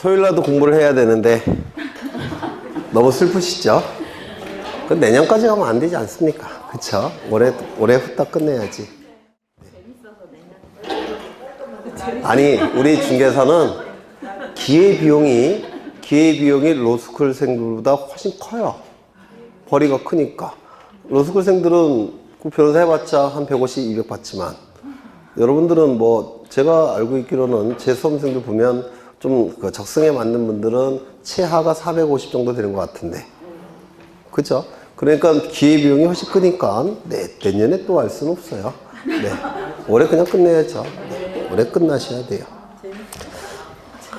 토요일날도 공부를 해야 되는데 너무 슬프시죠? 그 내년까지 가면 안 되지 않습니까? 그쵸? 올해 후딱 끝내야지. 아니, 우리 중개사는 기회비용이 로스쿨생들보다 훨씬 커요. 벌이가 크니까. 로스쿨생들은 그 변호사 해봤자 한 150, 200 받지만, 여러분들은 뭐, 제가 알고 있기로는 제 수험생들 보면 좀 그 적성에 맞는 분들은 최하가 450 정도 되는 것 같은데. 그죠? 그러니까 기회비용이 훨씬 크니까, 내년에 또 할 수는 없어요. 네. 올해 그냥 끝내야죠. 네. 올해 끝나셔야 돼요.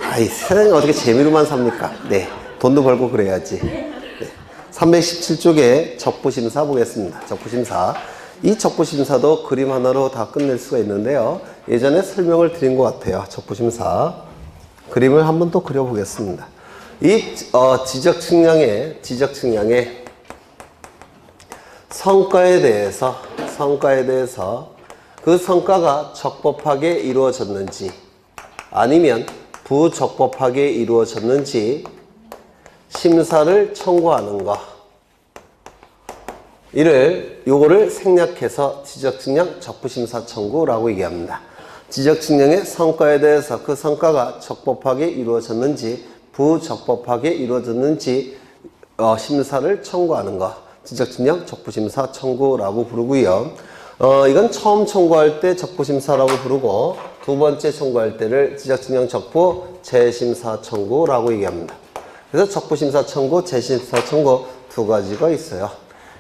아이, 세상에 어떻게 재미로만 삽니까? 네. 돈도 벌고 그래야지. 네. 317쪽에 적부심사 보겠습니다. 적부심사. 이 적부심사도 그림 하나로 다 끝낼 수가 있는데요. 예전에 설명을 드린 것 같아요. 적부심사. 그림을 한번 또 그려보겠습니다. 이 지적 측량의 성과에 대해서 그 성과가 적법하게 이루어졌는지 아니면 부적법하게 이루어졌는지 심사를 청구하는 것. 요거를 생략해서 지적측량 적부심사 청구라고 얘기합니다. 지적측량의 성과에 대해서 그 성과가 적법하게 이루어졌는지 부적법하게 이루어졌는지 심사를 청구하는 것. 지적측량 적부심사 청구라고 부르고요. 이건 처음 청구할 때 적부심사라고 부르고 두 번째 청구할 때를 지적측량 적부 재심사 청구라고 얘기합니다. 그래서 적부심사 청구, 재심사 청구 두 가지가 있어요.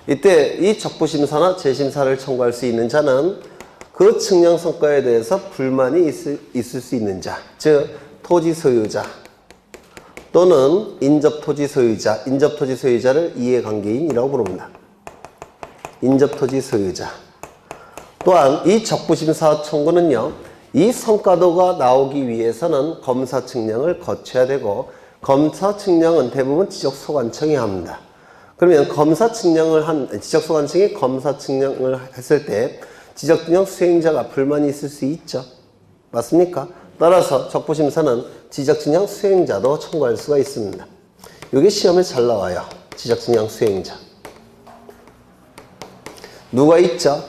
이때 이 적부심사나 재심사를 청구할 수 있는 자는 그 측량 성과에 대해서 불만이 있을 수 있는 자, 즉 토지 소유자 또는 인접토지 소유자, 인접토지 소유자를 이해관계인이라고 부릅니다. 인접토지 소유자. 또한 이 적부심사 청구는요, 이 성과도가 나오기 위해서는 검사 측량을 거쳐야 되고 검사 측량은 대부분 지적소관청이 합니다. 그러면 지적소관청이 검사 측량을 했을 때 지적측량 수행자가 불만이 있을 수 있죠. 맞습니까? 따라서 적부심사는 지적측량 수행자도 청구할 수가 있습니다. 이게 시험에 잘 나와요. 지적측량 수행자. 누가 있죠?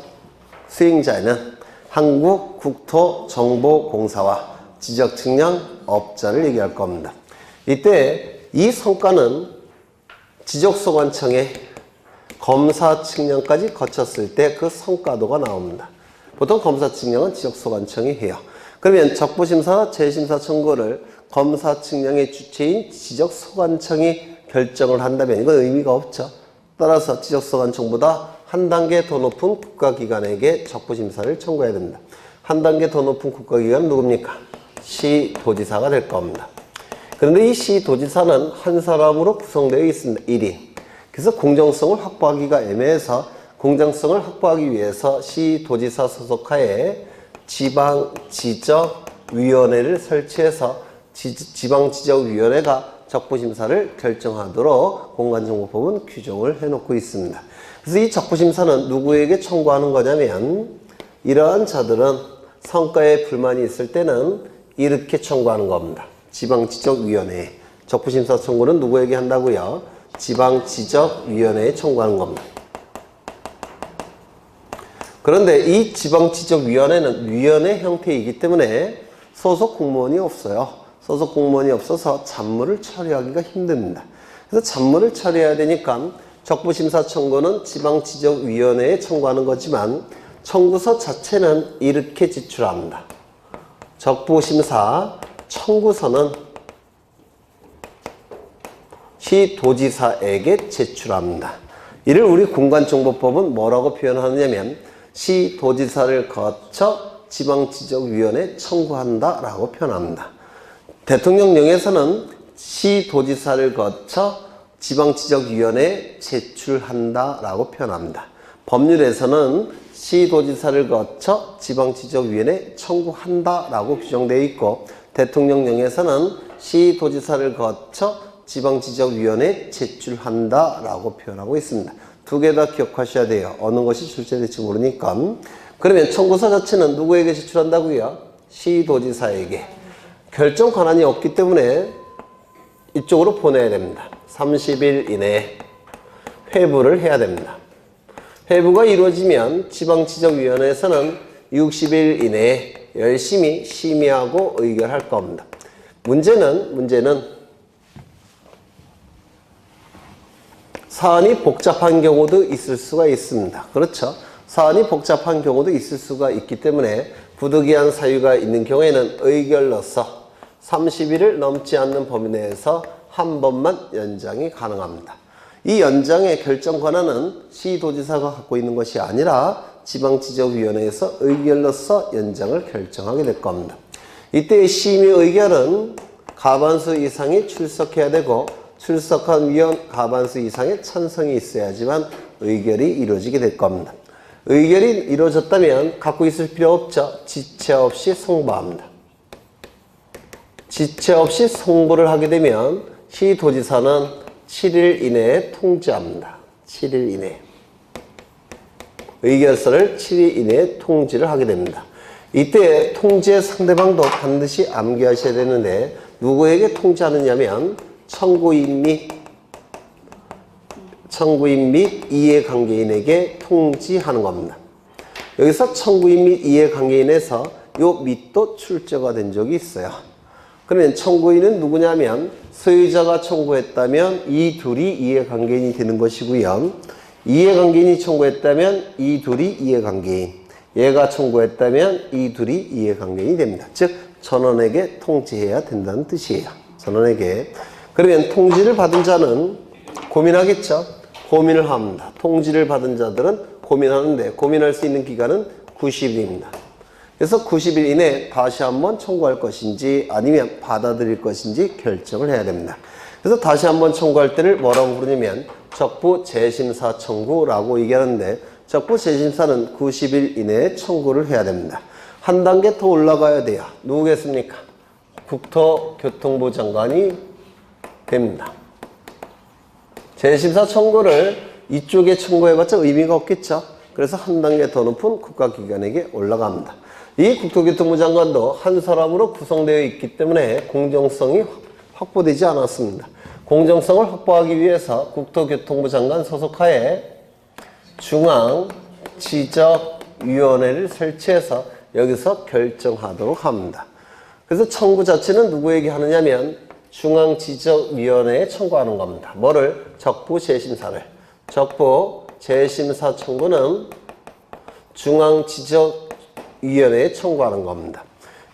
수행자에는 한국국토정보공사와 지적측량업자를 얘기할 겁니다. 이때 이 성과는 지적소관청의 검사 측량까지 거쳤을 때 그 성과도가 나옵니다. 보통 검사 측량은 지적소관청이 해요. 그러면 적부심사, 재심사 청구를 검사 측량의 주체인 지적소관청이 결정을 한다면 이건 의미가 없죠. 따라서 지적소관청보다 한 단계 더 높은 국가기관에게 적부심사를 청구해야 됩니다. 한 단계 더 높은 국가기관은 누굽니까? 시도지사가 될 겁니다. 그런데 이 시도지사는 한 사람으로 구성되어 있습니다. 1인. 그래서 공정성을 확보하기가 애매해서 공정성을 확보하기 위해서 시도지사 소속하에 지방지적위원회를 설치해서 지방지적위원회가 적부심사를 결정하도록 공간정보법은 규정을 해놓고 있습니다. 그래서 이 적부심사는 누구에게 청구하는 거냐면 이러한 자들은 성과에 불만이 있을 때는 이렇게 청구하는 겁니다. 지방지적위원회. 적부심사 청구는 누구에게 한다고요? 지방지적위원회에 청구하는 겁니다. 그런데 이 지방지적위원회는 위원회 형태이기 때문에 소속 공무원이 없어요. 소속 공무원이 없어서 잡무를 처리하기가 힘듭니다. 그래서 잡무를 처리해야 되니까 적부심사 청구는 지방지적위원회에 청구하는 거지만 청구서 자체는 이렇게 제출합니다. 적부심사 청구서는 시도지사에게 제출합니다. 이를 우리 공간정보법은 뭐라고 표현하느냐면 시도지사를 거쳐 지방지적위원회에 청구한다라고 표현합니다. 대통령령에서는 시도지사를 거쳐 지방지적위원회에 제출한다라고 표현합니다. 법률에서는 시도지사를 거쳐 지방지적위원회에 청구한다라고 규정되어 있고 대통령령에서는 시도지사를 거쳐 지방지적위원회에 제출한다라고 표현하고 있습니다. 두 개 다 기억하셔야 돼요. 어느 것이 출제될지 모르니까. 그러면 청구서 자체는 누구에게 제출한다고요? 시도지사에게. 결정 권한이 없기 때문에 이쪽으로 보내야 됩니다. 30일 이내에 회부를 해야 됩니다. 회부가 이루어지면 지방지적위원회에서는 60일 이내에 열심히 심의하고 의결할 겁니다. 문제는 사안이 복잡한 경우도 있을 수가 있습니다. 그렇죠? 사안이 복잡한 경우도 있을 수가 있기 때문에 부득이한 사유가 있는 경우에는 의결로서 30일을 넘지 않는 범위 내에서 한 번만 연장이 가능합니다. 이 연장의 결정 권한은 시도지사가 갖고 있는 것이 아니라 지방지적위원회에서 의결로서 연장을 결정하게 될 겁니다. 이때 심의 의결은 과반수 이상이 출석해야 되고 출석한 위원 과반수 이상의 찬성이 있어야지만 의결이 이루어지게 될 겁니다. 의결이 이루어졌다면 갖고 있을 필요 없죠. 지체 없이 송부합니다. 지체 없이 송부를 하게 되면 시도지사는 7일 이내에 통지합니다. 7일 이내에. 의결서를 7일 이내에 통지를 하게 됩니다. 이때 통지의 상대방도 반드시 암기하셔야 되는데 누구에게 통지하느냐면 청구인 및 이해관계인에게 통지하는 겁니다. 여기서 청구인 및 이해관계인에서 요 및도 출제가 된 적이 있어요. 그러면 청구인은 누구냐면 소유자가 청구했다면 이 둘이 이해관계인이 되는 것이고요. 이해관계인이 청구했다면 이 둘이 이해관계인, 얘가 청구했다면 이 둘이 이해관계인이 됩니다. 즉 전원에게 통지해야 된다는 뜻이에요. 전원에게. 그러면 통지를 받은 자는 고민하겠죠. 고민을 합니다. 통지를 받은 자들은 고민하는데 고민할 수 있는 기간은 90일입니다. 그래서 90일 이내에 다시 한번 청구할 것인지 아니면 받아들일 것인지 결정을 해야 됩니다. 그래서 다시 한번 청구할 때를 뭐라고 부르냐면 적부 재심사 청구라고 얘기하는데 적부 재심사는 90일 이내에 청구를 해야 됩니다. 한 단계 더 올라가야 돼요. 누구겠습니까? 국토교통부 장관이 됩니다. 재심사 청구를 이쪽에 청구해봤자 의미가 없겠죠. 그래서 한 단계 더 높은 국가기관에게 올라갑니다. 이 국토교통부 장관도 한 사람으로 구성되어 있기 때문에 공정성이 확보되지 않았습니다. 공정성을 확보하기 위해서 국토교통부 장관 소속하에 중앙지적위원회를 설치해서 여기서 결정하도록 합니다. 그래서 청구 자체는 누구에게 하느냐면 중앙지적위원회에 청구하는 겁니다. 뭐를? 적부재심사를. 적부재심사 청구는 중앙지적위원회에 청구하는 겁니다.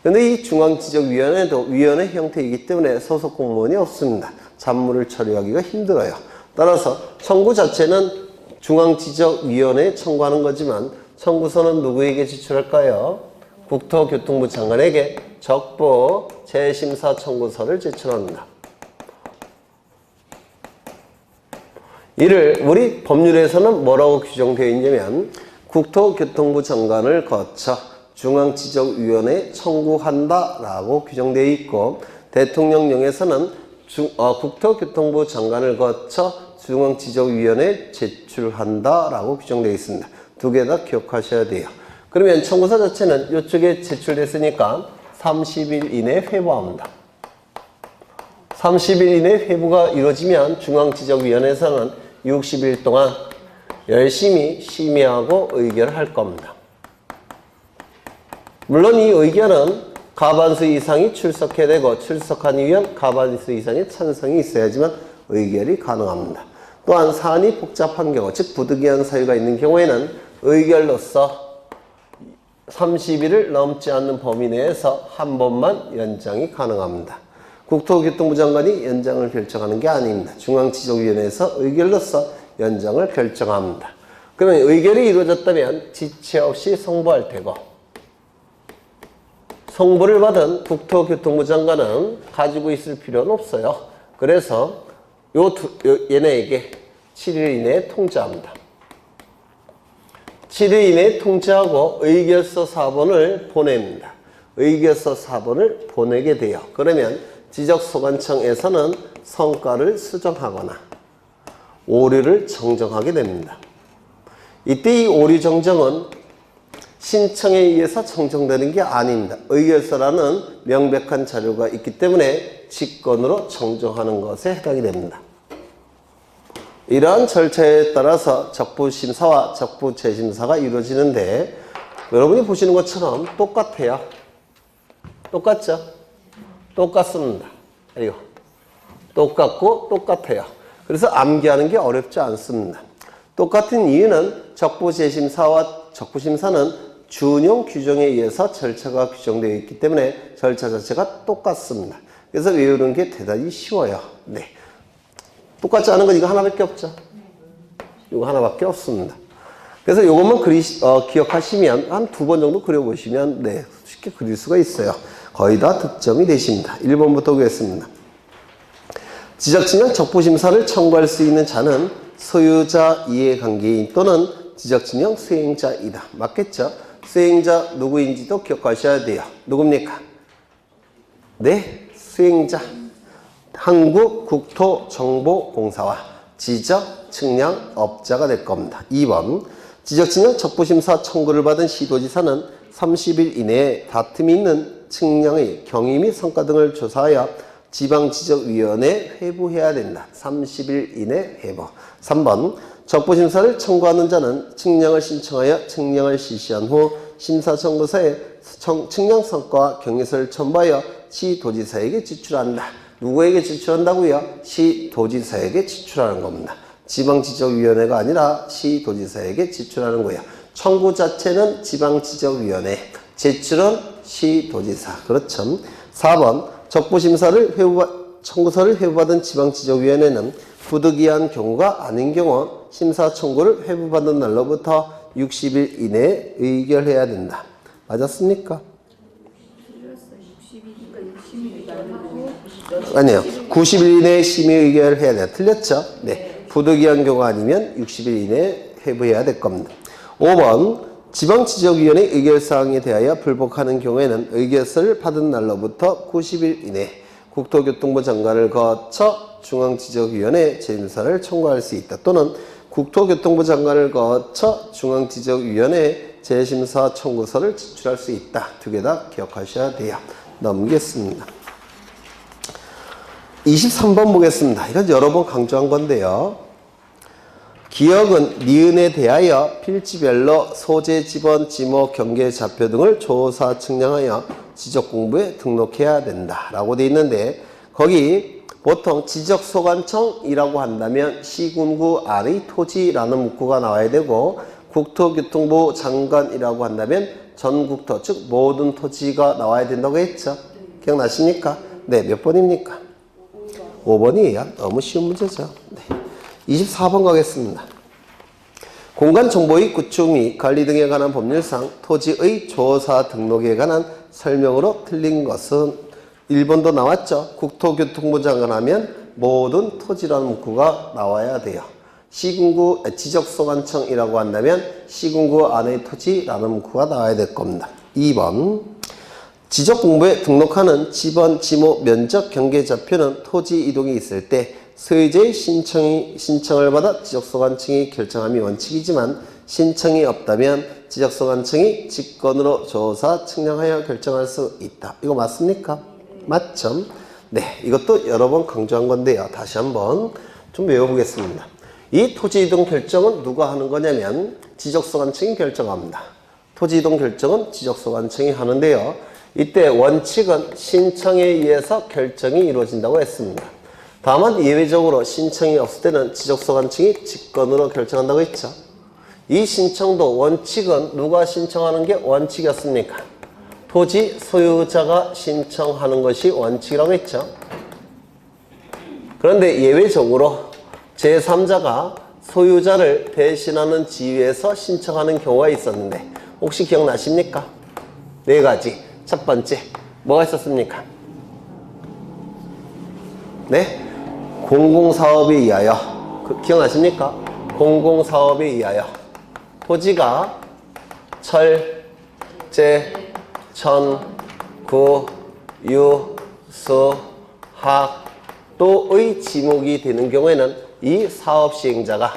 그런데 이 중앙지적위원회도 위원회 형태이기 때문에 소속 공무원이 없습니다. 잡무를 처리하기가 힘들어요. 따라서 청구 자체는 중앙지적위원회에 청구하는 거지만 청구서는 누구에게 제출할까요? 국토교통부 장관에게 적부 재심사 청구서를 제출합니다. 이를 우리 법률에서는 뭐라고 규정되어 있냐면 국토교통부 장관을 거쳐 중앙지적위원회에 청구한다라고 규정되어 있고 대통령령에서는 국토교통부 장관을 거쳐 중앙지적위원회에 제출한다라고 규정되어 있습니다. 두 개 다 기억하셔야 돼요. 그러면 청구서 자체는 이쪽에 제출됐으니까 30일 이내에 회부합니다. 30일 이내에 회부가 이루어지면 중앙지적위원회에서는 60일 동안 열심히 심의하고 의결을 할 겁니다. 물론 이 의결은 과반수 이상이 출석해야 되고 출석한 위원 과반수 이상의 찬성이 있어야지만 의결이 가능합니다. 또한 사안이 복잡한 경우, 즉 부득이한 사유가 있는 경우에는 의결로서 30일을 넘지 않는 범위 내에서 한 번만 연장이 가능합니다. 국토교통부 장관이 연장을 결정하는 게 아닙니다. 중앙지적위원회에서 의결로서 연장을 결정합니다. 그러면 의결이 이루어졌다면 지체 없이 송부할 테고 송부를 받은 국토교통부 장관은 가지고 있을 필요는 없어요. 그래서 얘네에게 7일 이내에 통지합니다. 7일 이내에 통지하고 의결서 4번을 보냅니다. 의결서 4번을 보내게 돼요. 그러면 지적소관청에서는 성과를 수정하거나 오류를 정정하게 됩니다. 이때 이 오류 정정은 신청에 의해서 청정되는 게 아닙니다. 의결서라는 명백한 자료가 있기 때문에 직권으로 청정하는 것에 해당이 됩니다. 이러한 절차에 따라서 적부심사와 적부재심사가 이루어지는데 여러분이 보시는 것처럼 똑같아요. 똑같죠? 똑같습니다. 이거 똑같고 똑같아요. 그래서 암기하는 게 어렵지 않습니다. 똑같은 이유는 적부재심사와 적부심사는 준용 규정에 의해서 절차가 규정되어 있기 때문에 절차 자체가 똑같습니다. 그래서 외우는 게 대단히 쉬워요. 네. 똑같지 않은 건 이거 하나밖에 없죠. 이거 하나밖에 없습니다. 그래서 이것만 기억하시면 한 2번 정도 그려보시면 네, 쉽게 그릴 수가 있어요. 거의 다 득점이 되십니다. 1번부터 보겠습니다. 지적증명 적부심사를 청구할 수 있는 자는 소유자 이해관계인 또는 지적증명 수행자이다. 맞겠죠? 수행자 누구인지도 기억하셔야 돼요. 누굽니까? 네, 수행자. 한국국토정보공사와 지적측량업자가 될 겁니다. 2번 지적측량 적부심사 청구를 받은 시도지사는 30일 이내에 다툼이 있는 측량의 경위 및 성과 등을 조사하여 지방지적위원회에 회부해야 된다. 30일 이내 회부. 3번 적부심사를 청구하는 자는 측량을 신청하여 측량을 실시한 후 심사청구서에 측량 성과와 경위서를 첨부하여 시도지사에게 제출한다. 누구에게 제출한다고요? 시도지사에게 제출하는 겁니다. 지방지적위원회가 아니라 시도지사에게 제출하는 거예요. 청구 자체는 지방지적위원회, 제출은 시도지사. 그렇죠. 4번 적부심사를 청구서를 회부받은 지방지적위원회는 부득이한 경우가 아닌 경우 심사 청구를 회부받은 날로부터 60일 이내에 의결해야 된다. 맞았습니까? 아니요. 90일 이내에 심의 의결을 해야 돼요. 틀렸죠? 네. 부득이한 경우가 아니면 60일 이내에 회부해야 될 겁니다. 5번 지방지적위원회 의결사항에 대하여 불복하는 경우에는 의결서를 받은 날로부터 90일 이내 국토교통부 장관을 거쳐 중앙지적위원회에 재심사를 청구할 수 있다. 또는 국토교통부 장관을 거쳐 중앙지적위원회에 재심사 청구서를 제출할 수 있다. 2개 다 기억하셔야 돼요. 넘기겠습니다. 23번 보겠습니다. 이건 여러 번 강조한 건데요. 기억은 니은에 대하여 필지별로 소재, 지번, 지목, 경계, 좌표 등을 조사, 측량하여 지적공부에 등록해야 된다 라고 되어 있는데 거기 보통 지적소관청이라고 한다면 시군구 안의 토지라는 문구가 나와야 되고 국토교통부 장관이라고 한다면 전국토 즉 모든 토지가 나와야 된다고 했죠. 기억나십니까? 네, 몇 번입니까? 5번이에요. 너무 쉬운 문제죠. 네. 24번 가겠습니다. 공간정보의 구축 및 관리 등에 관한 법률상 토지의 조사 등록에 관한 설명으로 틀린 것은 1번도 나왔죠. 국토교통부 장관 하면 모든 토지라는 문구가 나와야 돼요. 시군구 지적소관청이라고 한다면 시군구 안의 토지라는 문구가 나와야 될 겁니다. 2번 지적공부에 등록하는 지번, 지목, 면적, 경계, 좌표는 토지 이동이 있을 때 소유자의 신청을 받아 지적소관청이 결정함이 원칙이지만 신청이 없다면 지적소관청이 직권으로 조사, 측량하여 결정할 수 있다. 이거 맞습니까? 맞죠? 네, 이것도 여러 번 강조한 건데요. 다시 한번 좀 외워보겠습니다. 이 토지 이동 결정은 누가 하는 거냐면 지적소관청이 결정합니다. 토지 이동 결정은 지적소관청이 하는데요. 이때 원칙은 신청에 의해서 결정이 이루어진다고 했습니다. 다만 예외적으로 신청이 없을 때는 지적소관청이 직권으로 결정한다고 했죠. 이 신청도 원칙은 누가 신청하는 게 원칙이었습니까? 토지 소유자가 신청하는 것이 원칙이라고 했죠. 그런데 예외적으로 제3자가 소유자를 대신하는 지위에서 신청하는 경우가 있었는데 혹시 기억나십니까? 4가지. 첫 번째, 뭐가 있었습니까? 네? 공공사업에 의하여. 기억나십니까? 공공사업에 의하여. 토지가 철, 제, 천, 구, 유, 수, 학, 또의 지목이 되는 경우에는 이 사업 시행자가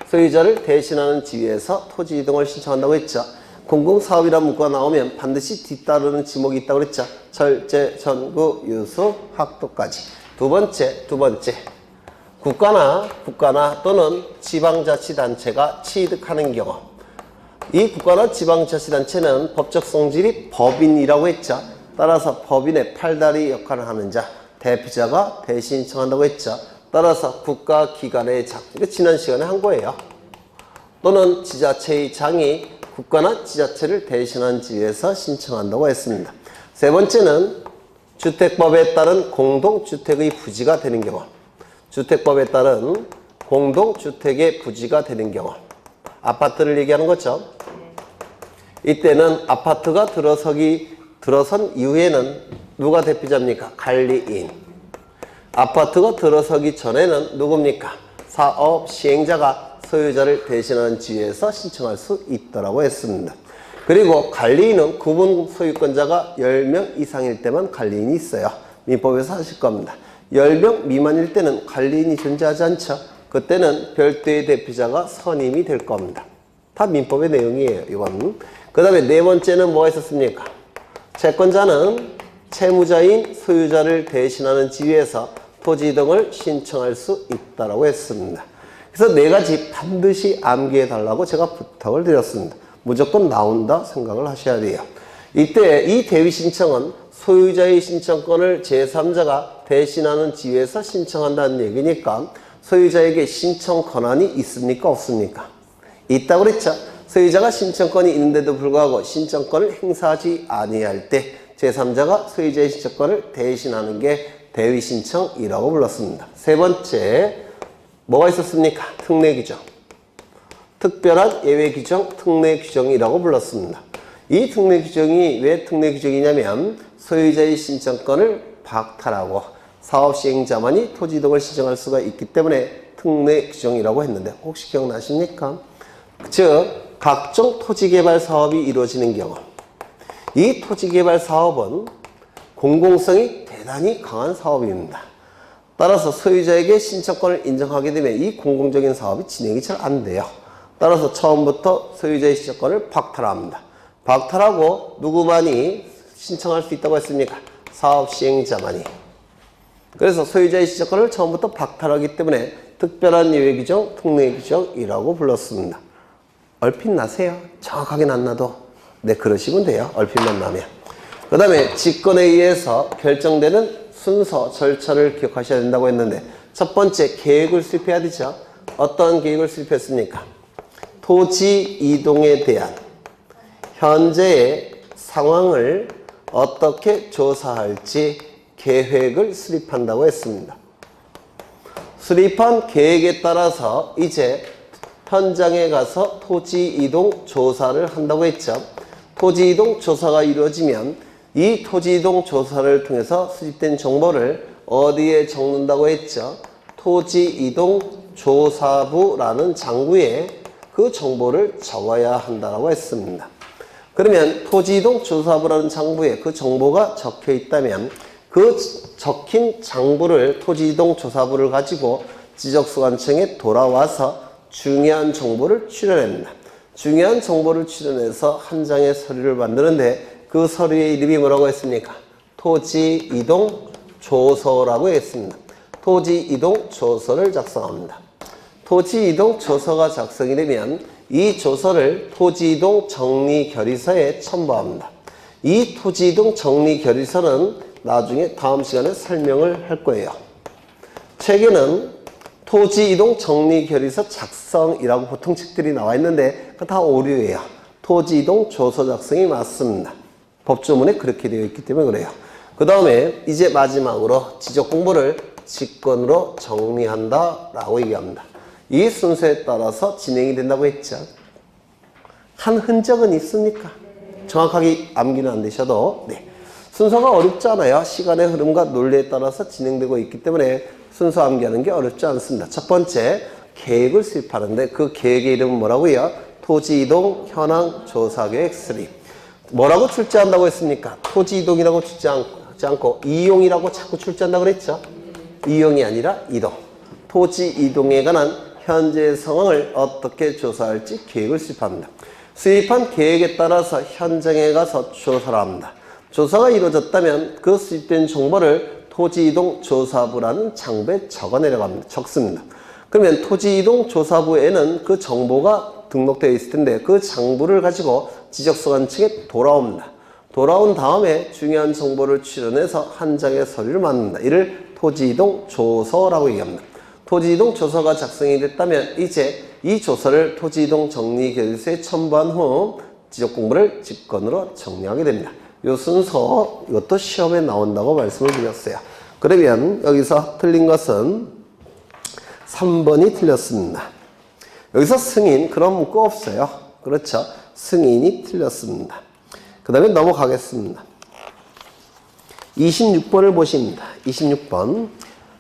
소유자를 대신하는 지위에서 토지 이동을 신청한다고 했죠. 공공사업이라는 문구가 나오면 반드시 뒤따르는 지목이 있다고 그랬죠. 철제, 전구, 유수, 학도까지. 두 번째. 국가나 또는 지방자치단체가 취득하는 경우. 이 국가나 지방자치단체는 법적 성질이 법인이라고 했죠. 따라서 법인의 팔다리 역할을 하는 자, 대표자가 대신 신청한다고 했죠. 따라서 국가기관의 장, 이거 지난 시간에 한 거예요. 또는 지자체의 장이 국가나 지자체를 대신한 지위에서 신청한다고 했습니다. 세 번째는 주택법에 따른 공동주택의 부지가 되는 경우. 주택법에 따른 공동주택의 부지가 되는 경우. 아파트를 얘기하는 거죠. 이때는 아파트가 들어선 이후에는 누가 대표자입니까? 관리인. 아파트가 들어서기 전에는 누굽니까? 사업 시행자가 소유자를 대신하는 지위에서 신청할 수 있다고 했습니다. 그리고 관리인은 구분 소유권자가 10명 이상일 때만 관리인이 있어요. 민법에서 하실 겁니다. 10명 미만일 때는 관리인이 존재하지 않죠. 그때는 별도의 대표자가 선임이 될 겁니다. 다 민법의 내용이에요. 이건. 그 다음에 네 번째는 뭐가 있었습니까? 채권자는 채무자인 소유자를 대신하는 지위에서 토지 이동을 신청할 수 있다고 했습니다. 그래서 네 가지 반드시 암기해 달라고 제가 부탁을 드렸습니다. 무조건 나온다 생각을 하셔야 돼요. 이때 이 대위 신청은 소유자의 신청권을 제3자가 대신하는 지위에서 신청한다는 얘기니까 소유자에게 신청 권한이 있습니까? 없습니까? 있다고 그랬죠. 소유자가 신청권이 있는데도 불구하고 신청권을 행사하지 아니할 때 제3자가 소유자의 신청권을 대신하는 게 대위 신청이라고 불렀습니다. 세 번째, 뭐가 있었습니까? 특례 규정. 특별한 예외 규정, 특례 규정이라고 불렀습니다. 이 특례 규정이 왜 특례 규정이냐면 소유자의 신청권을 박탈하고 사업 시행자만이 토지 이동을 신청할 수가 있기 때문에 특례 규정이라고 했는데 혹시 기억나십니까? 즉 각종 토지개발 사업이 이루어지는 경우 이 토지개발 사업은 공공성이 대단히 강한 사업입니다. 따라서 소유자에게 신청권을 인정하게 되면 이 공공적인 사업이 진행이 잘 안 돼요. 따라서 처음부터 소유자의 신청권을 박탈합니다. 박탈하고 누구만이 신청할 수 있다고 했습니까? 사업 시행자만이. 그래서 소유자의 신청권을 처음부터 박탈하기 때문에 특별한 예외 규정, 특례 규정이라고 불렀습니다. 얼핏 나세요? 정확하게는 안 나도. 네, 그러시면 돼요. 얼핏만 나면. 그 다음에 직권에 의해서 결정되는 순서, 절차를 기억하셔야 된다고 했는데 첫 번째, 계획을 수립해야 되죠. 어떤 계획을 수립했습니까? 토지 이동에 대한 현재의 상황을 어떻게 조사할지 계획을 수립한다고 했습니다. 수립한 계획에 따라서 이제 현장에 가서 토지 이동 조사를 한다고 했죠. 토지 이동 조사가 이루어지면 이 토지 이동 조사를 통해서 수집된 정보를 어디에 적는다고 했죠? 토지 이동 조사부라는 장부에 그 정보를 적어야 한다고 했습니다. 그러면 토지 이동 조사부라는 장부에 그 정보가 적혀 있다면 그 적힌 장부를 토지 이동 조사부를 가지고 지적소관청에 돌아와서 중요한 정보를 출연합니다. 중요한 정보를 출연해서 한 장의 서류를 만드는데 그 서류의 이름이 뭐라고 했습니까? 토지 이동 조서라고 했습니다. 토지 이동 조서를 작성합니다. 토지 이동 조서가 작성이 되면 이 조서를 토지 이동 정리 결의서에 첨부합니다. 이 토지 이동 정리 결의서는 나중에 다음 시간에 설명을 할 거예요. 책에는 토지 이동 정리 결의서 작성이라고 보통 책들이 나와 있는데 그거 다 오류예요. 토지 이동 조서 작성이 맞습니다. 법조문에 그렇게 되어 있기 때문에 그래요. 그 다음에 이제 마지막으로 지적 공부를 직권으로 정리한다 라고 얘기합니다. 이 순서에 따라서 진행이 된다고 했죠. 한 흔적은 있습니까? 정확하게 암기는 안 되셔도 네. 순서가 어렵지 않아요. 시간의 흐름과 논리에 따라서 진행되고 있기 때문에 순서 암기하는 게 어렵지 않습니다. 첫 번째, 계획을 수립하는데 그 계획의 이름은 뭐라고요? 토지 이동 현황 조사 계획 수립. 뭐라고 출제한다고 했습니까? 토지 이동이라고 출제하지 않고 이용이라고 자꾸 출제한다고 그랬죠? 이용이 아니라 이동. 토지 이동에 관한 현재의 상황을 어떻게 조사할지 계획을 수립합니다. 수립한 계획에 따라서 현장에 가서 조사를 합니다. 조사가 이루어졌다면 그 수집된 정보를 토지이동조사부라는 장부에 적습니다. 그러면 토지이동조사부에는 그 정보가 등록되어 있을 텐데 그 장부를 가지고 지적소관 측에 돌아옵니다. 돌아온 다음에 중요한 정보를 출연해서 한 장의 서류를 만듭니다. 이를 토지이동조서라고 얘기합니다. 토지이동조서가 작성이 됐다면 이제 이 조서를 토지이동정리계획서에 첨부한 후 지적공부를 직권으로 정리하게 됩니다. 이 순서 이것도 시험에 나온다고 말씀을 드렸어요. 그러면 여기서 틀린 것은 3번이 틀렸습니다. 여기서 승인 그런 문구 없어요. 그렇죠? 승인이 틀렸습니다. 그 다음에 넘어가겠습니다. 26번을 보십니다. 26번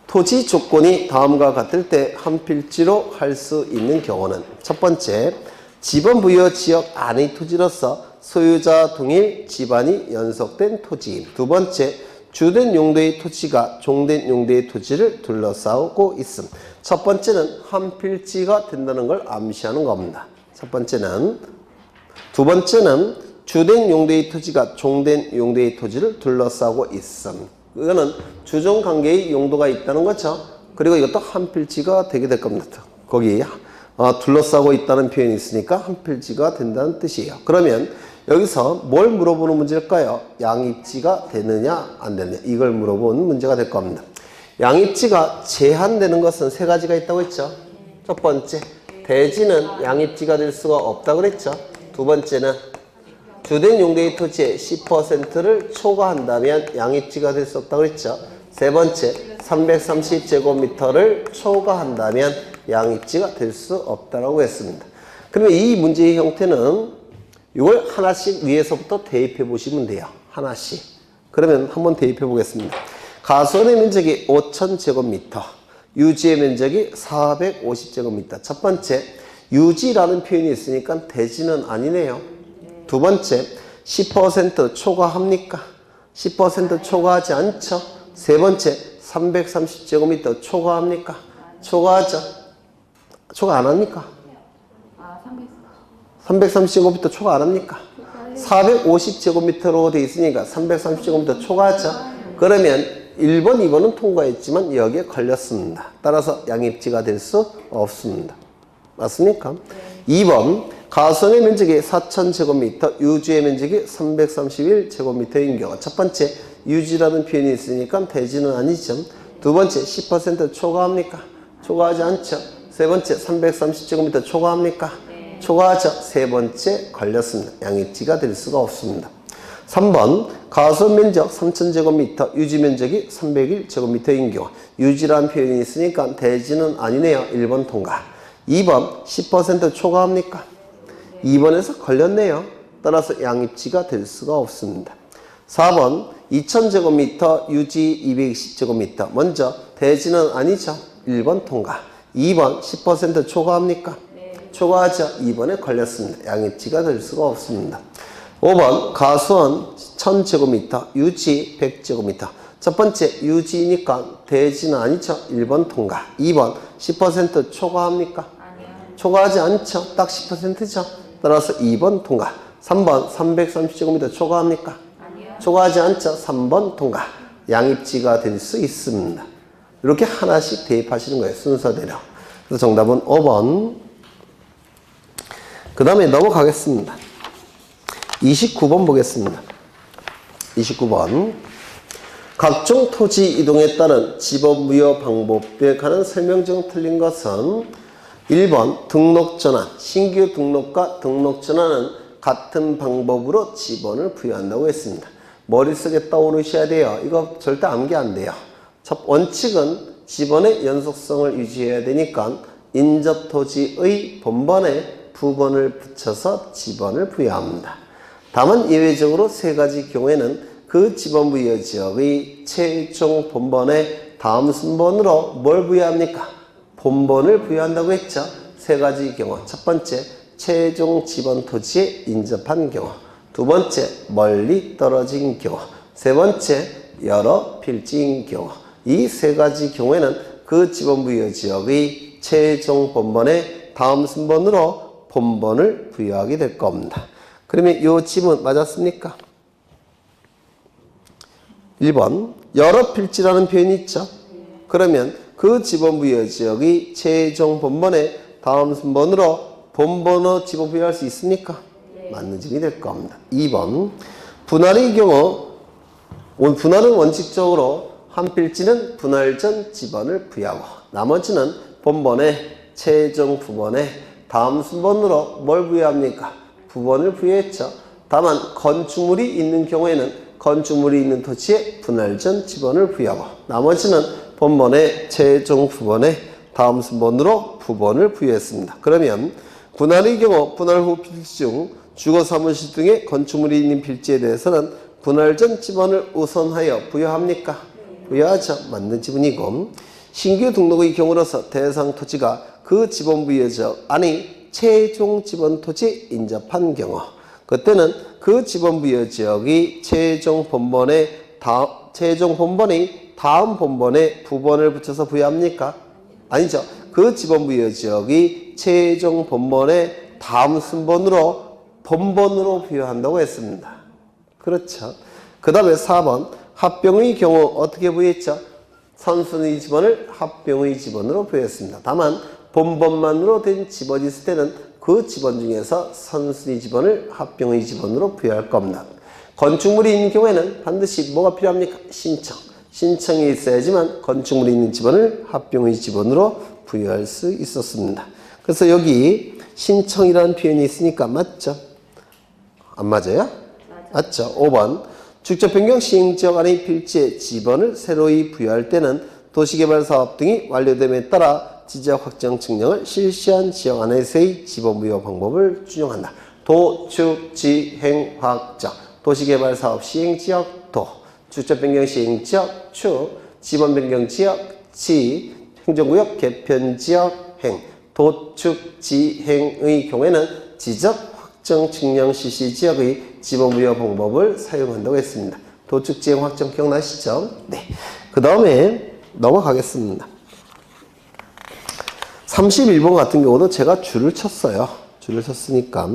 토지 조건이 다음과 같을 때 한 필지로 할 수 있는 경우는 첫 번째, 지번 부여 지역 안의 토지로서 소유자 동일 집안이 연속된 토지임. 두 번째, 주된 용도의 토지가 종된 용도의 토지를 둘러싸고 있음. 첫 번째는 한 필지가 된다는 걸 암시하는 겁니다. 첫 번째는. 두 번째는 주된 용도의 토지가 종된 용도의 토지를 둘러싸고 있음. 이거는 주종 관계의 용도가 있다는 거죠. 그리고 이것도 한 필지가 되게 될 겁니다. 거기 둘러싸고 있다는 표현이 있으니까 한 필지가 된다는 뜻이에요. 그러면 여기서 뭘 물어보는 문제일까요? 양입지가 되느냐 안 되느냐 이걸 물어보는 문제가 될 겁니다. 양입지가 제한되는 것은 세 가지가 있다고 했죠. 첫 번째, 대지는 양입지가 될 수가 없다고 그랬죠. 두 번째는 주된 용도의 토지의 10%를 초과한다면 양입지가 될 수 없다고 그랬죠. 세 번째, 330제곱미터를 초과한다면 양입지가 될 수 없다고 했습니다. 그러면 이 문제의 형태는 이걸 하나씩 위에서부터 대입해 보시면 돼요. 하나씩. 그러면 한번 대입해 보겠습니다. 가수원의 면적이 5000제곱미터, 유지의 면적이 450제곱미터. 첫 번째, 유지라는 표현이 있으니까 대지는 아니네요. 두 번째, 10% 초과합니까? 10% 초과하지 않죠? 세 번째, 330제곱미터 초과합니까? 초과하죠? 초과 안 합니까? 330제곱미터 초과 안 합니까? 450제곱미터로 되어 있으니까 330제곱미터 초과하죠? 그러면 1번, 2번은 통과했지만 여기에 걸렸습니다. 따라서 양입지가 될 수 없습니다. 맞습니까? 2번, 가수원의 면적이 4000제곱미터, 유지의 면적이 331제곱미터인 경우 첫 번째, 유지라는 표현이 있으니까 대지는 아니죠. 두 번째, 10% 초과합니까? 초과하지 않죠. 세 번째, 330제곱미터 초과합니까? 초과하죠. 세 번째, 걸렸습니다. 양입지가 될 수가 없습니다. 3번, 가수원 면적 3000제곱미터, 유지 면적이 301제곱미터인 경우 유지라는 표현이 있으니까 대지는 아니네요. 1번 통과. 2번, 10% 초과합니까? 2번에서 걸렸네요. 따라서 양입지가 될 수가 없습니다. 4번, 2000제곱미터, 유지 220제곱미터. 먼저 대지는 아니죠. 1번 통과. 2번, 10% 초과합니까? 초과하죠. 2번에 걸렸습니다. 양입지가 될 수가 없습니다. 5번, 가수원 1000제곱미터, 유지 100제곱미터. 첫 번째, 유지니까 대지는 아니죠. 1번 통과. 2번, 10% 초과합니까? 아니요. 초과하지 않죠. 딱 10%죠. 따라서 2번 통과. 3번, 330제곱미터 초과합니까? 아니요. 초과하지 않죠. 3번 통과. 양입지가 될 수 있습니다. 이렇게 하나씩 대입하시는 거예요. 순서대로. 그래서 정답은 5번. 그 다음에 넘어가겠습니다. 29번 보겠습니다. 29번. 각종 토지 이동에 따른 지번부여 방법에 관한 설명 중 틀린 것은 1번 등록 전환. 신규 등록과 등록 전환은 같은 방법으로 지번을 부여한다고 했습니다. 머릿속에 떠오르셔야 돼요. 이거 절대 암기 안 돼요. 첫 원칙은 지번의 연속성을 유지해야 되니까 인접토지의 본번에 부번을 붙여서 지번을 부여합니다. 다만 예외적으로 세 가지 경우에는 그 지번부여 지역의 최종 본번에 다음 순번으로 뭘 부여합니까? 본번을 부여한다고 했죠. 세 가지 경우. 첫 번째, 최종 지번 토지에 인접한 경우. 두 번째, 멀리 떨어진 경우. 세 번째, 여러 필지인 경우. 이 세 가지 경우에는 그 지번부여 지역의 최종 본번에 다음 순번으로 본번을 부여하게 될 겁니다. 그러면 이 지문 맞았습니까? 1번 여러 필지라는 표현이 있죠. 그러면 그 지번부여 지역이 최종 본번의 다음 순번으로 본번호 지번부여할 수 있습니까? 맞는 질이 될 겁니다. 2번 분할의 경우 분할은 원칙적으로 한 필지는 분할 전 지번을 부여하고 나머지는 본번에 최종 부번에 다음 순번으로 뭘 부여합니까? 부번을 부여했죠. 다만 건축물이 있는 경우에는 건축물이 있는 토지에 분할 전 지번을 부여하고 나머지는 본번에 최종 부번에 다음 순번으로 부번을 부여했습니다. 그러면 분할의 경우 분할 후 필지 중 주거 사무실 등의 건축물이 있는 필지에 대해서는 분할 전 지번을 우선하여 부여합니까? 부여하죠. 맞는 지문이고 신규 등록의 경우로서 대상 토지가 그 지번 부여 지역 아니 최종 지번 토지에 인접한 경우 그때는 그 지번 부여 지역이 최종 본번의 다음 본번에 부번을 붙여서 부여합니까? 아니죠. 그 지번 부여 지역이 최종 본번의 다음 순번으로 본번으로 부여한다고 했습니다. 그렇죠. 그 다음에 4번 합병의 경우 어떻게 부여했죠? 선순위 지번을 합병의 지번으로 부여했습니다. 다만 본번만으로 된 지번이 있을 때는 그 지번 중에서 선순위 지번을 합병의 지번으로 부여할 겁니다. 건축물이 있는 경우에는 반드시 뭐가 필요합니까? 신청이 있어야지만 건축물이 있는 지번을 합병의 지번으로 부여할 수 있었습니다. 그래서 여기 신청이라는 표현이 있으니까 맞죠? 안 맞아요? 맞죠? 5번 축적 변경 시행지역 안의 필지에 지번을 새로이 부여할 때는 도시개발사업 등이 완료됨에 따라 지적 확정 측량을 실시한 지역 안에서의 지번 부여 방법을 준용한다. 도, 축, 지, 행, 확정 도시개발사업 시행지역 도, 축적 변경 시행지역 축, 지번 변경 지역 지, 행정구역 개편지역 행, 도축, 지, 행의 경우에는 지적 확정 측량 실시 지역의 지번 부여 방법을 사용한다고 했습니다. 도축, 지행, 확정 기억나시죠? 네. 그 다음에 넘어가겠습니다. 31번 같은 경우도 제가 줄을 쳤어요. 줄을 쳤으니까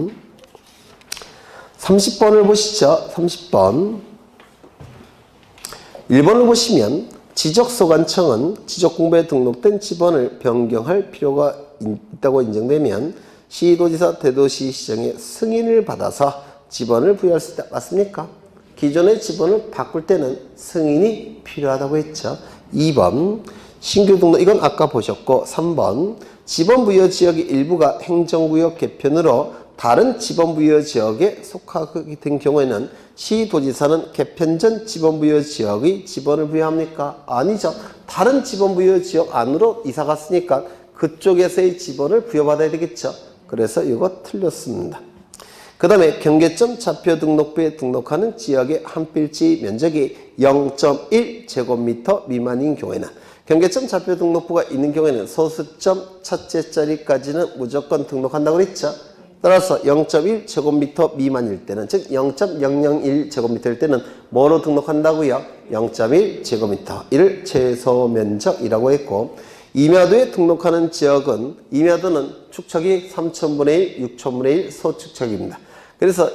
30번을 보시죠. 30번 1번을 보시면 지적소관청은 지적공부에 등록된 지번을 변경할 필요가 있다고 인정되면 시도지사, 대도시시장의 승인을 받아서 지번을 부여할 수 있다. 맞습니까? 기존의 지번을 바꿀 때는 승인이 필요하다고 했죠. 2번 신규 등록 이건 아까 보셨고 3번 지번 부여 지역의 일부가 행정구역 개편으로 다른 지번 부여 지역에 속하게 된 경우에는 시도지사는 개편 전 지번 부여 지역의 지번을 부여합니까? 아니죠. 다른 지번 부여 지역 안으로 이사 갔으니까 그쪽에서의 지번을 부여받아야 되겠죠. 그래서 이거 틀렸습니다. 그 다음에 경계점 좌표 등록부에 등록하는 지역의 한 필지 면적이 0.1제곱미터 미만인 경우에는 경계점 좌표 등록부가 있는 경우에는 소수점 첫째 자리까지는 무조건 등록한다고 그랬죠. 따라서 0.1제곱미터 미만일 때는 즉 0.001제곱미터일 때는 뭐로 등록한다고요? 0.1제곱미터 이를 최소 면적이라고 했고 임야도에 등록하는 지역은 임야도는 축척이 3,000분의 1, 6,000분의 1 소축척입니다. 그래서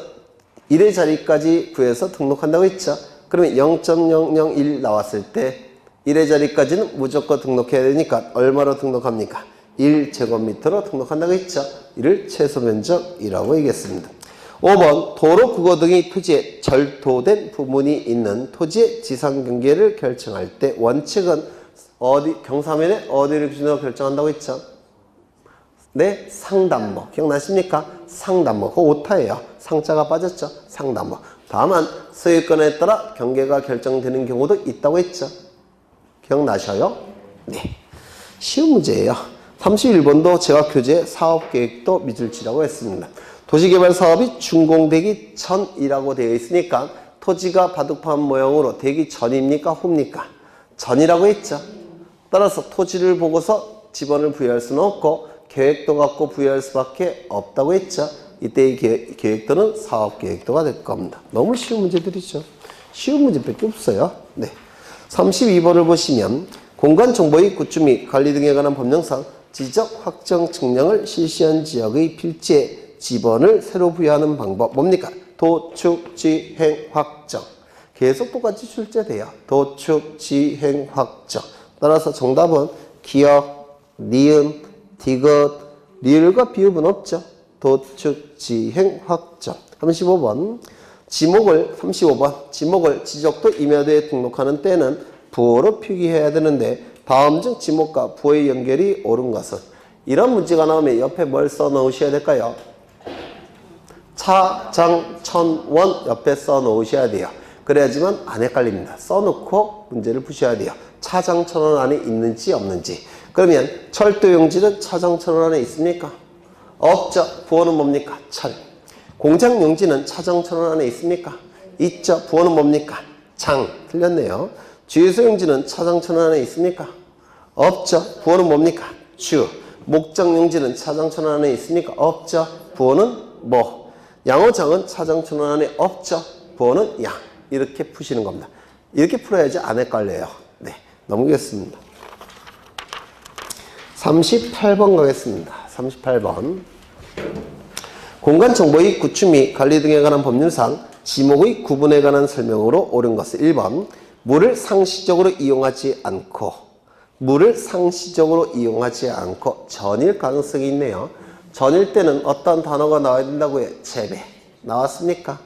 1의 자리까지 구해서 등록한다고 했죠. 그러면 0.001 나왔을 때 1의 자리까지는 무조건 등록해야 되니까 얼마로 등록합니까? 1제곱미터로 등록한다고 했죠. 이를 최소면적이라고 얘기했습니다. 5번 도로, 국어 등의 토지에 절도된 부분이 있는 토지의 지상경계를 결정할 때 원칙은 경사면에 어디를 기준으로 결정한다고 했죠? 네, 상단모. 기억나십니까? 상단모. 그거 오타예요. 상자가 빠졌죠? 상단모. 다만 소유권에 따라 경계가 결정되는 경우도 있다고 했죠? 기억나셔요? 네. 쉬운 문제예요. 31번도 제가 교재 사업계획도 미줄치라고 했습니다. 도시개발 사업이 준공되기 전이라고 되어 있으니까 토지가 바둑판 모양으로 되기 전입니까? 후입니까? 전이라고 했죠. 따라서 토지를 보고서 지번을 부여할 수는 없고 계획도 갖고 부여할 수밖에 없다고 했죠. 이때의 계획도는 사업계획도가 될 겁니다. 너무 쉬운 문제들이죠. 쉬운 문제밖에 없어요. 네. 32번을 보시면 공간정보의 구축 및 관리 등에 관한 법령상 지적 확정 측량을 실시한 지역의 필지에 지번을 새로 부여하는 방법 뭡니까? 도축, 지행, 확정. 계속 똑같이 출제돼요. 도축, 지행, 확정. 따라서 정답은 기역, 니은, 디귿, 리을과 비읍은 없죠. 도축, 지행, 확정. 35번. 지목을 지적도 임야도에 등록하는 때는 부호로 표기해야 되는데 다음 중 지목과 부호의 연결이 옳은 것은? 이런 문제가 나오면 옆에 뭘 써 넣으셔야 될까요? 차, 장, 천, 원 옆에 써 넣으셔야 돼요. 그래야지만 안 헷갈립니다. 써놓고 문제를 푸셔야 돼요. 차장, 천원 안에 있는지 없는지. 그러면 철도용지는 차장, 천원 안에 있습니까? 없죠. 부호는 뭡니까? 철. 공장용지는 차장, 천원 안에 있습니까? 있죠. 부호는 뭡니까? 장. 틀렸네요. 주유소용지는 차장, 천원 안에 있습니까? 없죠. 부호는 뭡니까? 주. 목장용지는 차장, 천원 안에 있습니까? 없죠. 부호는 모. 양어장은 차장, 천원 안에 없죠. 부호는 양. 이렇게 푸시는 겁니다. 이렇게 풀어야지 안 헷갈려요. 네, 넘기겠습니다. 38번 가겠습니다. 38번. 공간정보의 구축 및 관리 등에 관한 법률상 지목의 구분에 관한 설명으로 옳은 것은 1번. 물을 상시적으로 이용하지 않고 전일 가능성이 있네요. 전일 때는 어떤 단어가 나와야 된다고요? 재배. 나왔습니까?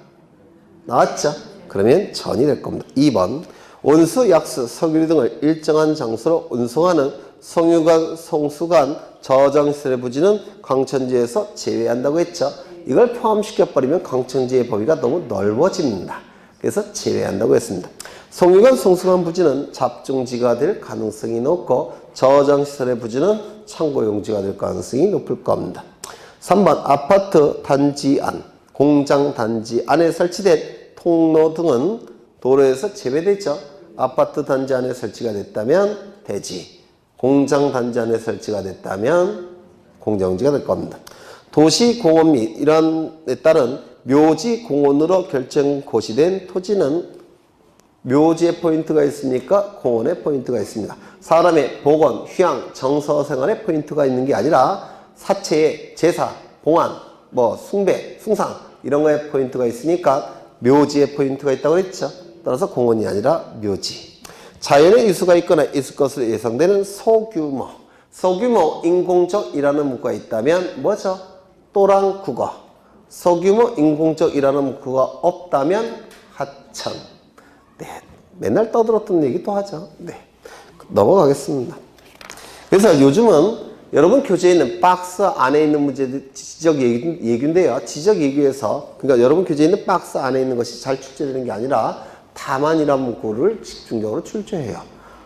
나왔죠? 그러면 전이 될 겁니다. 2번. 온수, 약수, 석유 등을 일정한 장소로 운송하는 송유관, 송수관, 저장시설의 부지는 강천지에서 제외한다고 했죠. 이걸 포함시켜버리면 강천지의 범위가 너무 넓어집니다. 그래서 제외한다고 했습니다. 송유관, 송수관 부지는 잡종지가 될 가능성이 높고 저장시설의 부지는 창고용지가 될 가능성이 높을 겁니다. 3번. 아파트 단지 안, 공장 단지 안에 설치된 통로 등은 도로에서 제외되죠. 아파트 단지 안에 설치가 됐다면 대지, 공장 단지 안에 설치가 됐다면 공장지가 될 겁니다. 도시 공원 및 이런 데 따른 묘지 공원으로 결정 고시된 토지는 묘지에 포인트가 있습니까? 공원에 포인트가 있습니다. 사람의 복원, 휴양, 정서 생활에 포인트가 있는 게 아니라 사체에 제사, 봉안, 숭배, 숭상 이런 거에 포인트가 있으니까 묘지에 포인트가 있다고 했죠. 따라서 공원이 아니라 묘지. 자연의 이수가 있거나 있을 것으로 예상되는 소규모 인공적이라는 문구가 있다면 뭐죠? 또랑국어. 소규모 인공적이라는 문구가 없다면 하천. 네, 맨날 떠들었던 얘기도 하죠. 네, 넘어가겠습니다. 그래서 요즘은 여러분 교재에 있는 박스 안에 있는 문제들 지적 예규인데요. 지적 예규에서 그러니까 여러분 교재에 있는 박스 안에 있는 것이 잘 출제되는 게 아니라 다만이라는 문구를 집중적으로 출제해요.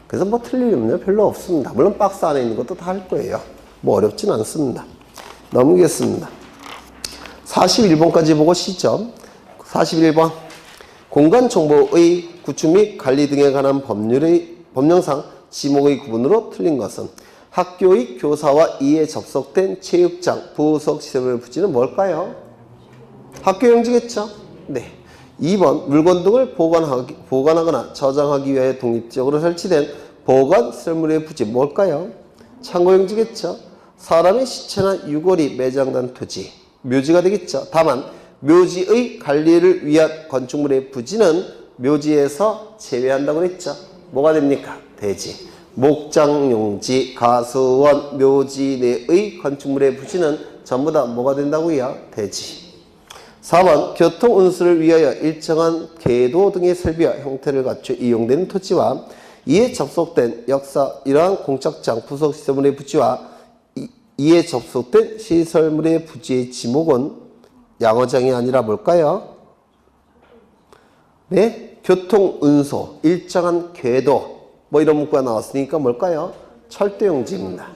그래서 틀릴 염려 별로 없습니다. 물론 박스 안에 있는 것도 다 할 거예요. 어렵진 않습니다. 넘기겠습니다. 41번까지 보고 시점. 41번. 공간정보의 구축 및 관리 등에 관한 법령상 지목의 구분으로 틀린 것은? 학교의 교사와 이에 접속된 체육장, 부속 시설의 부지는 뭘까요? 학교용지겠죠? 네. 2번. 물건 등을 보관하거나 저장하기 위해 독립적으로 설치된 보관 시설물의 부지 뭘까요? 창고용지겠죠? 사람의 시체나 유골이 매장된 토지, 묘지가 되겠죠. 다만 묘지의 관리를 위한 건축물의 부지는 묘지에서 제외한다고 했죠. 뭐가 됩니까? 대지. 목장용지, 가수원, 묘지 내의 건축물의 부지는 전부 다 뭐가 된다고요? 대지. 4번. 교통운수를 위하여 일정한 궤도 등의 설비와 형태를 갖춰 이용되는 토지와 이에 접속된 이러한 공적장, 부속시설물의 부지와 이에 접속된 시설물의 부지의 지목은 양어장이 아니라 뭘까요? 네? 교통운소, 일정한 궤도 이런 문구가 나왔으니까 뭘까요? 철도용지입니다.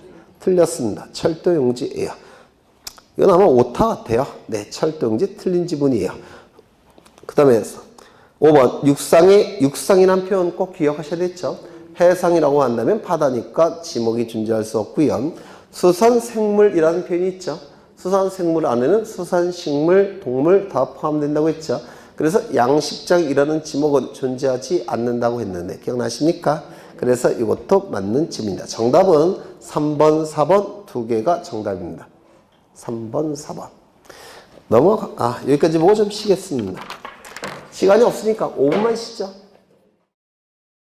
틀렸습니다. 철도용지예요. 이건 아마 오타 같아요. 네, 철도용지 틀린 지문이에요. 그 다음에 5번. 육상이라는 표현 꼭 기억하셔야 되죠. 해상이라고 한다면 바다니까 지목이 존재할 수 없고요. 수산생물이라는 표현이 있죠. 수산생물 안에는 수산식물, 동물 다 포함된다고 했죠. 그래서 양식장이라는 지목은 존재하지 않는다고 했는데 기억나십니까? 그래서 이것도 맞는 지문입니다. 정답은 3번, 4번 두 개가 정답입니다. 3번, 4번. 여기까지 보고 좀 쉬겠습니다. 시간이 없으니까 5분만 쉬죠.